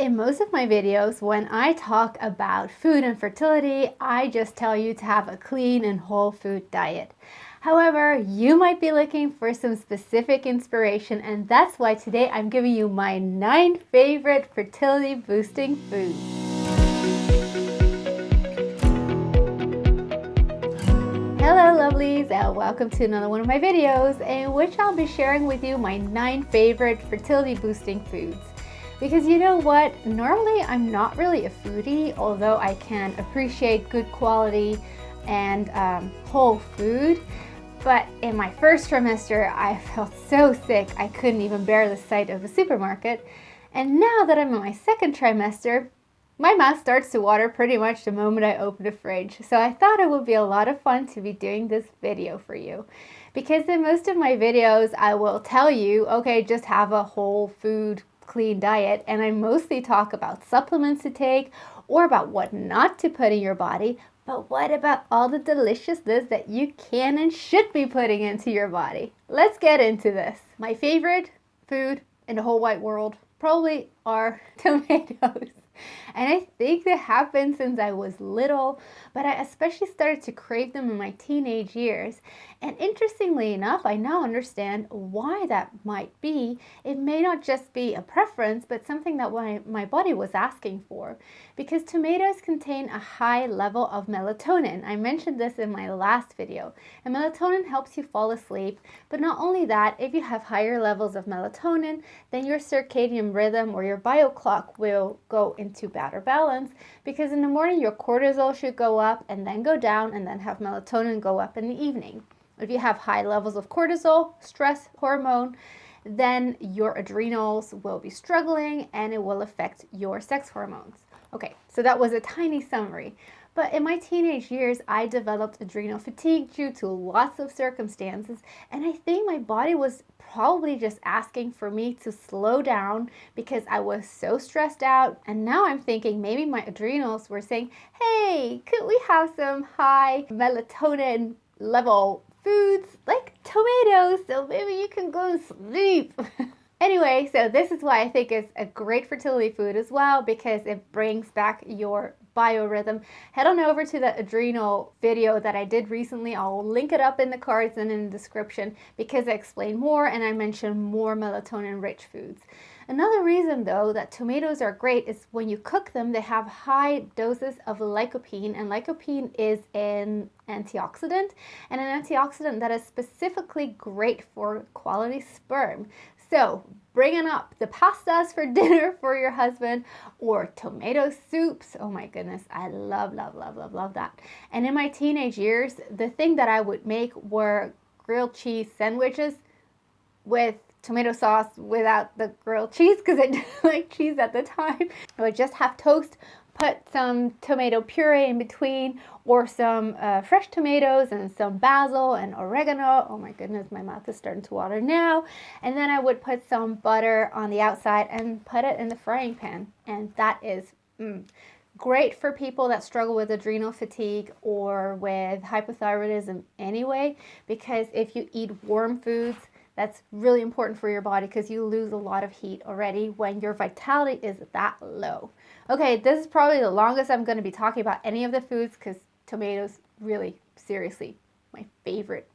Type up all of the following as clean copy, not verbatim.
in most of my videos, when I talk about food and fertility, I just tell you to have a clean and whole food diet. However, you might be looking for some specific inspiration, and that's why today I'm giving you my 9 favorite fertility boosting foods. Hello lovelies, and welcome to another one of my videos in which I'll be sharing with you my 9 favorite fertility boosting foods. Because you know what, normally I'm not really a foodie, although I can appreciate good quality and whole food. But in my first trimester, I felt so sick I couldn't even bear the sight of a supermarket. And now that I'm in my second trimester, my mouth starts to water pretty much the moment I open the fridge. So I thought it would be a lot of fun to be doing this video for you. Because in most of my videos, I will tell you, okay, just have a whole food clean diet, and I mostly talk about supplements to take or about what not to put in your body. But what about all the deliciousness that you can and should be putting into your body? Let's get into this. My favorite food in the whole wide world probably are tomatoes. And I think they have been since I was little, but I especially started to crave them in my teenage years. And interestingly enough, I now understand why that might be. It may not just be a preference, but something that my body was asking for. Because tomatoes contain a high level of melatonin. I mentioned this in my last video. And melatonin helps you fall asleep. But not only that, if you have higher levels of melatonin, then your circadian rhythm or your bio clock will go into better balance. Because in the morning, your cortisol should go up and then go down, and then have melatonin go up in the evening. If you have high levels of cortisol, stress hormone, then your adrenals will be struggling and it will affect your sex hormones. Okay, so that was a tiny summary. But in my teenage years, I developed adrenal fatigue due to lots of circumstances, and I think my body was probably just asking for me to slow down because I was so stressed out. And now I'm thinking maybe my adrenals were saying, hey, could we have some high melatonin level foods like tomatoes so maybe you can go to sleep. Anyway, so this is why I think it's a great fertility food as well, because it brings back your biorhythm. Head on over to the adrenal video that I did recently. I'll link it up in the cards and in the description because I explain more and I mention more melatonin rich foods. Another reason though that tomatoes are great is when you cook them, they have high doses of lycopene, and lycopene is an antioxidant, and an antioxidant that is specifically great for quality sperm. So bringing up the pastas for dinner for your husband, or tomato soups. Oh my goodness, I love that. And in my teenage years, the thing that I would make were grilled cheese sandwiches with tomato sauce without the grilled cheese because I didn't like cheese at the time. I would just have toast, put some tomato puree in between, or some fresh tomatoes and some basil and oregano. Oh my goodness, my mouth is starting to water now. And then I would put some butter on the outside and put it in the frying pan. And that is great for people that struggle with adrenal fatigue or with hypothyroidism anyway, because if you eat warm foods, that's really important for your body because you lose a lot of heat already when your vitality is that low. Okay, this is probably the longest I'm going to be talking about any of the foods because tomatoes, really, seriously, my favorite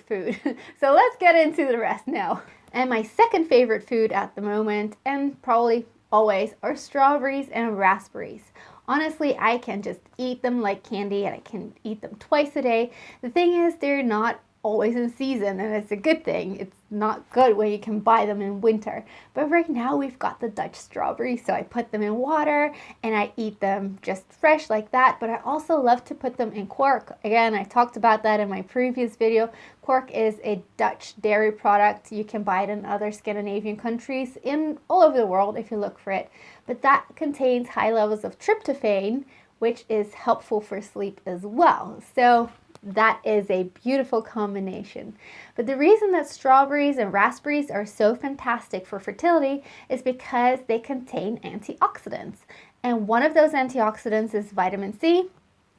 food. So let's get into the rest now. And my second favorite food at the moment, and probably always, are strawberries and raspberries. Honestly, I can just eat them like candy, and I can eat them twice a day. The thing is, they're not always in season, and it's a good thing. It's not good when you can buy them in winter. But right now we've got the Dutch strawberries, so I put them in water and I eat them just fresh like that. But I also love to put them in quark. Again, I talked about that in my previous video. Quark is a Dutch dairy product. You can buy it in other Scandinavian countries, in all over the world if you look for it. But that contains high levels of tryptophan, which is helpful for sleep as well. So that is a beautiful combination. But the reason that strawberries and raspberries are so fantastic for fertility is because they contain antioxidants. And one of those antioxidants is vitamin C.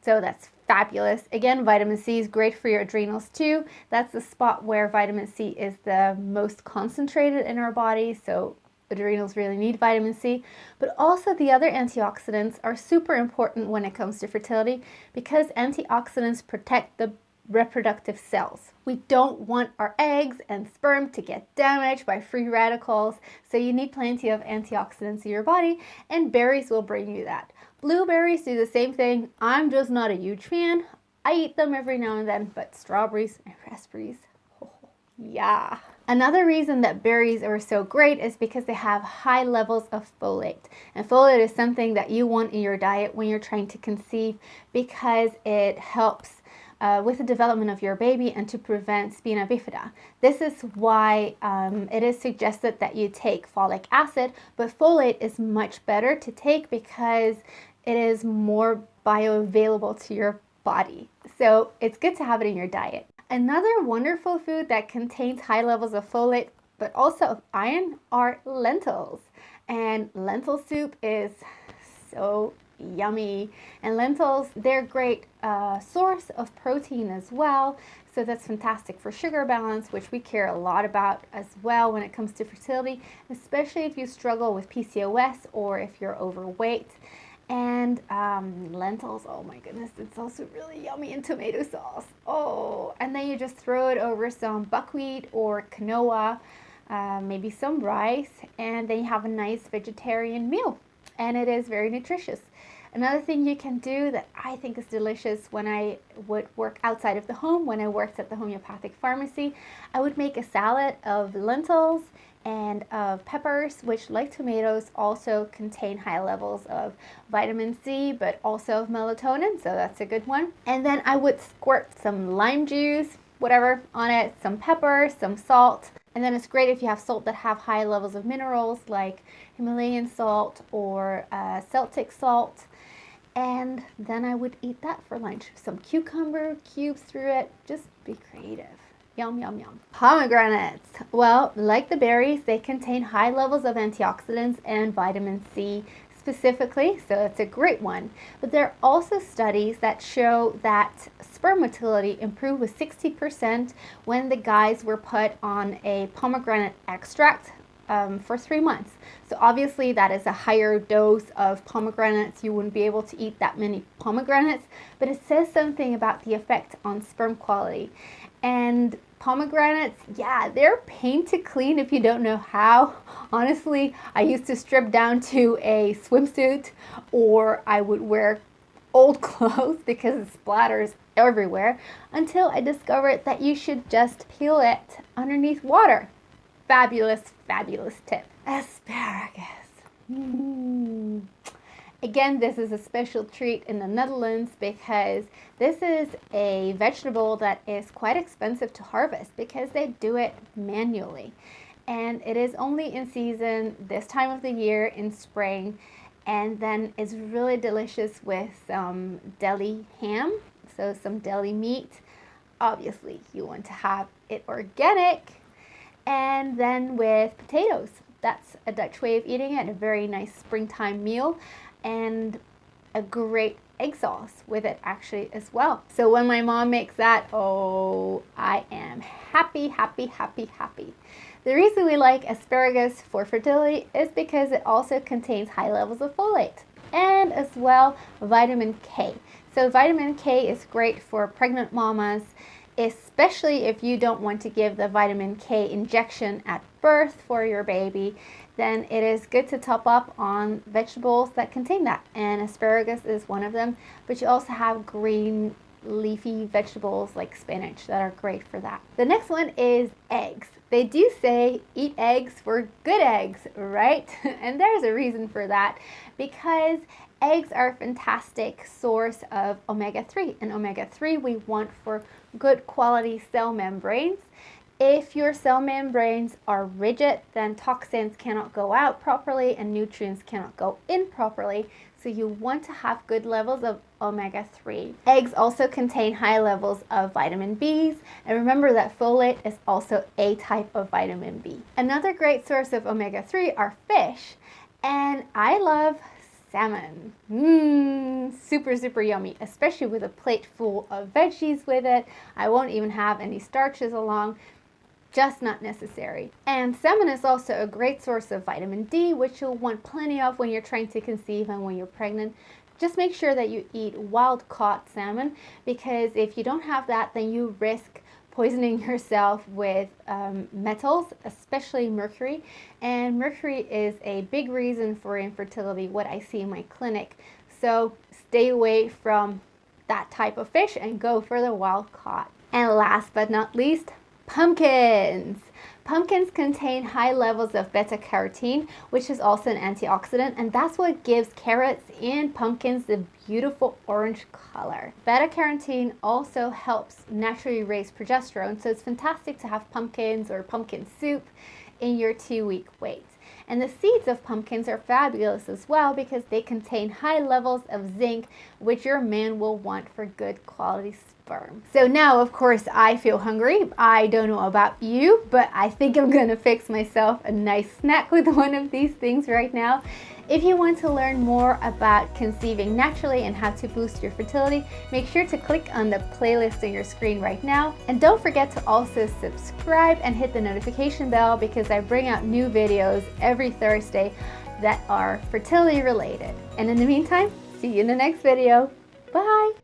So that's fabulous. Again, vitamin C is great for your adrenals too. That's the spot where vitamin C is the most concentrated in our body. So adrenals really need vitamin C, but also the other antioxidants are super important when it comes to fertility because antioxidants protect the reproductive cells. We don't want our eggs and sperm to get damaged by free radicals, so you need plenty of antioxidants in your body, and berries will bring you that. Blueberries do the same thing. I'm just not a huge fan. I eat them every now and then, but strawberries and raspberries, oh, yeah. Another reason that berries are so great is because they have high levels of folate. And folate is something that you want in your diet when you're trying to conceive because it helps with the development of your baby and to prevent spina bifida. This is why it is suggested that you take folic acid, but folate is much better to take because it is more bioavailable to your body. So it's good to have it in your diet. Another wonderful food that contains high levels of folate but also of iron are lentils. And lentil soup is so yummy. And lentils, they're great source of protein as well. So that's fantastic for sugar balance, which we care a lot about as well when it comes to fertility, especially if you struggle with PCOS or if you're overweight. And lentils, oh my goodness, it's also really yummy in tomato sauce. Oh, and then you just throw it over some buckwheat or quinoa, maybe some rice, and then you have a nice vegetarian meal. And it is very nutritious. Another thing you can do that I think is delicious when I would work outside of the home, when I worked at the homeopathic pharmacy, I would make a salad of lentils and of peppers, which, like tomatoes, also contain high levels of vitamin C, but also of melatonin, so that's a good one. And then I would squirt some lime juice, whatever, on it, some pepper, some salt. And then it's great if you have salt that have high levels of minerals like Himalayan salt or Celtic salt. And then I would eat that for lunch. Some cucumber cubes through it. Just be creative. Yum, yum, yum. Pomegranates. Well, like the berries, they contain high levels of antioxidants and vitamin C specifically, so it's a great one. But there are also studies that show that sperm motility improved with 60% when the guys were put on a pomegranate extract for 3 months. So obviously that is a higher dose of pomegranates. You wouldn't be able to eat that many pomegranates, but it says something about the effect on sperm quality. And pomegranates, yeah, they're pain to clean if you don't know how. Honestly, I used to strip down to a swimsuit, or I would wear old clothes because it splatters everywhere, until I discovered that you should just peel it underneath water. Fabulous, fabulous tip. Asparagus. Again, this is a special treat in the Netherlands because this is a vegetable that is quite expensive to harvest because they do it manually. And it is only in season this time of the year in spring, and then it's really delicious with some deli ham, so some deli meat. Obviously, you want to have it organic. And then with potatoes. That's a Dutch way of eating it, a very nice springtime meal, and a great egg sauce with it actually as well. So when my mom makes that, oh, I am happy, happy, happy, happy. The reason we like asparagus for fertility is because it also contains high levels of folate and as well vitamin K. So vitamin K is great for pregnant mamas, especially if you don't want to give the vitamin K injection at birth for your baby. Then it is good to top up on vegetables that contain that, and asparagus is one of them, but you also have green leafy vegetables like spinach that are great for that. The next one is eggs. They do say eat eggs for good eggs, right? And there's a reason for that, because eggs are a fantastic source of omega-3, and omega-3 we want for good quality cell membranes. If your cell membranes are rigid, then toxins cannot go out properly and nutrients cannot go in properly. So you want to have good levels of omega-3. Eggs also contain high levels of vitamin B's, and remember that folate is also a type of vitamin B. Another great source of omega-3 are fish, and I love salmon. Super, super yummy, especially with a plate full of veggies with it. I won't even have any starches along. just not necessary. And salmon is also a great source of vitamin D, which you'll want plenty of when you're trying to conceive and when you're pregnant. Just make sure that you eat wild caught salmon, because if you don't have that, then you risk poisoning yourself with metals, especially mercury. And mercury is a big reason for infertility, what I see in my clinic. So stay away from that type of fish and go for the wild caught. And last but not least, pumpkins. Pumpkins contain high levels of beta-carotene, which is also an antioxidant, and that's what gives carrots and pumpkins the beautiful orange color. Beta-carotene also helps naturally raise progesterone, so it's fantastic to have pumpkins or pumpkin soup in your 2-week wait. And the seeds of pumpkins are fabulous as well because they contain high levels of zinc, which your man will want for good quality sperm. So now, of course, I feel hungry. I don't know about you, but I think I'm gonna fix myself a nice snack with one of these things right now. If you want to learn more about conceiving naturally and how to boost your fertility, make sure to click on the playlist on your screen right now. And don't forget to also subscribe and hit the notification bell, because I bring out new videos every Thursday that are fertility related. And in the meantime, see you in the next video. Bye!